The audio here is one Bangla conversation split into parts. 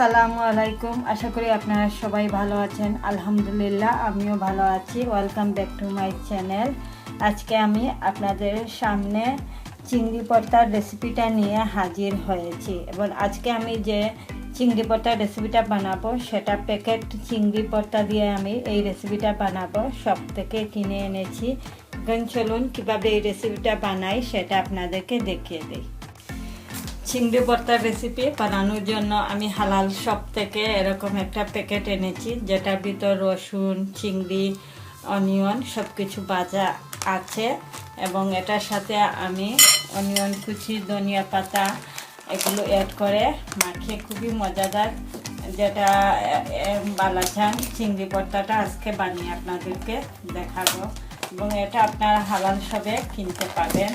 আসসালামু আলাইকুম। আশা করি আপনারা সবাই ভালো আছেন। আলহামদুলিল্লাহ আমিও ভালো আছি। Welcome back to my channel. আজকে আমি আপনাদের সামনে চিংড়ি ভর্তার রেসিপিটা নিয়ে হাজির হয়েছি এবং আজকে আমি যে চিংড়ি ভর্তার রেসিপিটা বানাবো সেটা প্যাকেট চিংড়ি ভর্তা দিয়ে আমি এই রেসিপিটা বানাবো। সব থেকে কিনে এনেছি। এখন চলুন কীভাবে এই রেসিপিটা বানাই সেটা আপনাদেরকে দেখিয়ে দিই। চিংড়ি ভর্তার রেসিপি বানানোর জন্য আমি হালাল শপ থেকে এরকম একটা প্যাকেট এনেছি, যেটার ভিতর রসুন, চিংড়ি, অনিয়ন সব কিছু ভাজা আছে এবং এটার সাথে আমি অনিয়ন কুচি, ধনিয়া পাতা এগুলো অ্যাড করে মাখিয়ে খুবই মজাদার যেটা বালাচাং চিংড়ি ভর্তাটা আজকে বানিয়ে আপনাদেরকে দেখাবো এবং এটা আপনারা হালাল শপে কিনতে পাবেন।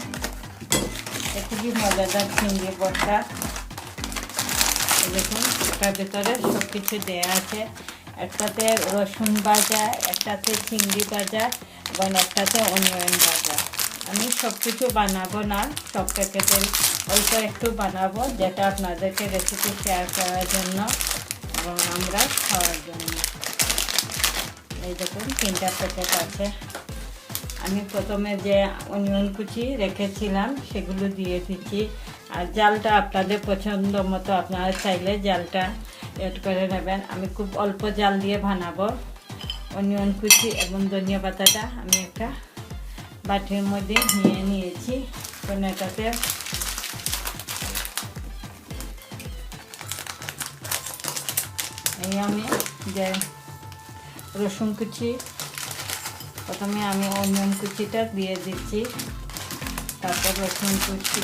খুবই মজাদার চিংড়ি ভর্তা। দেখুন এটার ভিতরে সব কিছু দেওয়া আছে। একটাতে রসুন ভাজা, একটাতে চিংড়ি ভাজা এবং একটাতে অনিয়ন ভাজা। আমি সব কিছু বানাবো না, সব প্যাকেটের অল্প একটু বানাবো, যেটা আপনাদেরকে রেসিপি শেয়ার করার জন্য এবং আমরা খাওয়ার জন্য। এই দেখুন 3টা প্যাকেট আছে। আমি প্রথমে যে অনিয়ন কুচি রেখেছিলাম সেগুলো দিয়ে দিচ্ছি। আর জালটা আপনাদের পছন্দ মতো আপনারা চাইলে জালটা অ্যাড করে নেবেন। আমি খুব অল্প জাল দিয়ে বানাবো। অনিয়ন কুচি এবং ধনিয়া পাতাটা আমি একটা বাটির মধ্যে নিয়ে নিয়েছি। এটাতে এই আমি যে রসুন কুচি, প্রথমে আমি অনিয়ন কুচিটা দিয়ে দিচ্ছি, তারপর রসুন কুচি।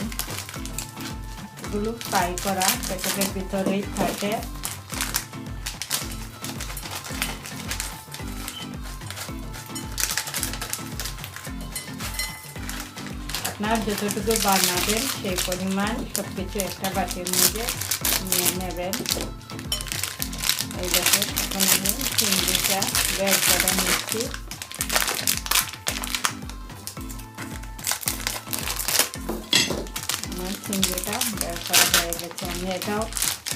এগুলো ফ্রাই করা প্যাকেটের ভিতরেই থাকে। আপনার যতটুকু বানাবেন সেই পরিমাণ সব কিছু একটা বাটির মধ্যে নিয়ে নেবেন। এই দেখুন এখন আমি চিংড়িটা বের করে নিচ্ছি। চিংড়িটা বের করা হয়ে গেছে। আমি এটাও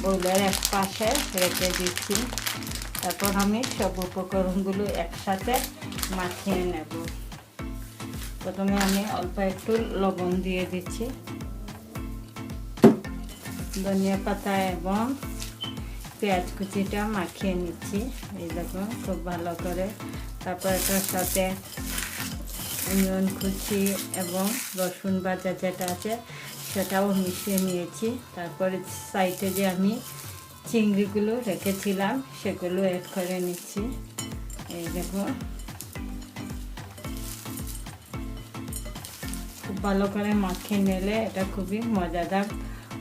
বোলের এক পাশে রেখে দিচ্ছি। তারপর আমি সব উপকরণগুলো একসাথে মাখিয়ে নেব। প্রথমে আমি অল্প একটু লবণ দিয়ে দিচ্ছি, ধনিয়া পাতা এবং পেঁয়াজ কুচিটা মাখিয়ে নিচ্ছি। এই দেখুন খুব ভালো করে। তারপর এটার সাথে অনিয়ন কুচি এবং রসুন ভাজা যেটা আছে সেটাও মিশিয়ে নিয়েছি। তারপরে সাইডে যে আমি চিংড়িগুলো রেখেছিলাম সেগুলো অ্যাড করে নিচ্ছি। এই দেখুন খুব ভালো করে মাখিয়ে নিলে এটা খুবই মজাদার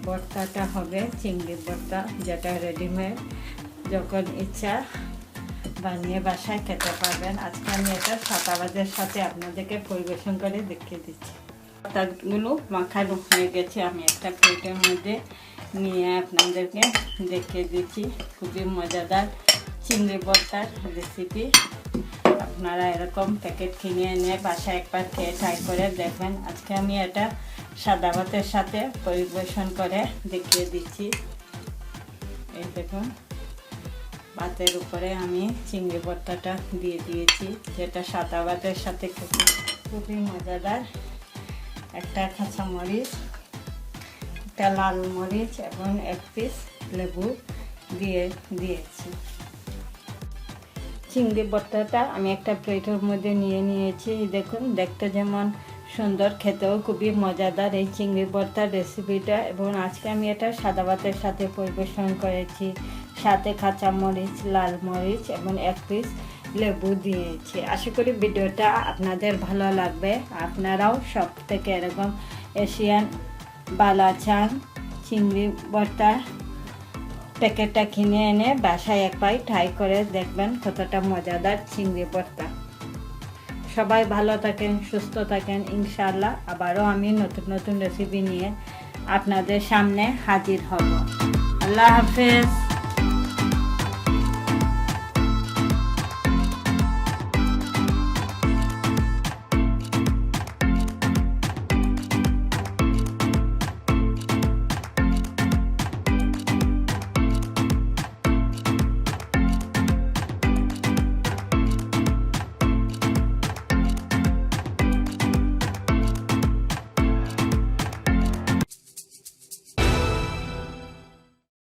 ভর্তাটা হবে, চিংড়ি ভর্তা, যেটা রেডিমেড যখন ইচ্ছা বানিয়ে বাসায় খেতে পারবেন। আজকে আমি এটা সাদা ভাতের সাথে আপনাদেরকে পরিবেশন করে দেখিয়ে দিচ্ছি। ভর্তাগুলো মাখানো হয়ে গেছে, আমি একটা প্লেটের মধ্যে নিয়ে আপনাদেরকে দেখিয়ে দিচ্ছি। খুবই মজাদার চিংড়ি ভর্তার রেসিপি। আপনারা এরকম প্যাকেট কিনে এনে বাসায় একবার খেয়ে ট্রাই করে দেখবেন। আজকে আমি এটা সাদা ভাতের সাথে পরিবেশন করে দেখিয়ে দিচ্ছি। এই দেখুন ভাতের উপরে আমি চিংড়ি ভর্তাটা দিয়ে দিয়েছি, যেটা সাদা ভাতের সাথে খুবই মজাদার। একটা কাঁচা মরিচ, একটা লাল মরিচ এবং এক পিস লেবু দিয়ে দিয়েছি। চিংড়ি ভর্তাটা আমি একটা প্লেটের মধ্যে নিয়ে নিয়েছি। দেখুন দেখতে যেমন সুন্দর, খেতেও খুবই মজাদার এই চিংড়ি ভর্তার রেসিপিটা। এবং আজকে আমি এটা সাদা ভাতের সাথে পরিবেশন করেছি। সাথে কাঁচা মরিচ, লাল মরিচ এবং এক পিস লেবু দিয়েছি। আশা করি ভিডিওটা আপনাদের ভালো লাগবে। আপনারাও সব থেকে এরকম এশিয়ান বালাচাং চিংড়ি ভর্তা প্যাকেটটা কিনে এনে বাসায় একবার ট্রাই করে দেখবেন কতটা মজাদার চিংড়ি ভর্তা। সবাই ভালো থাকেন, সুস্থ থাকেন। ইনশাআল্লাহ আবারও আমি নতুন নতুন রেসিপি নিয়ে আপনাদের সামনে হাজির হব। আল্লাহ হাফেজ।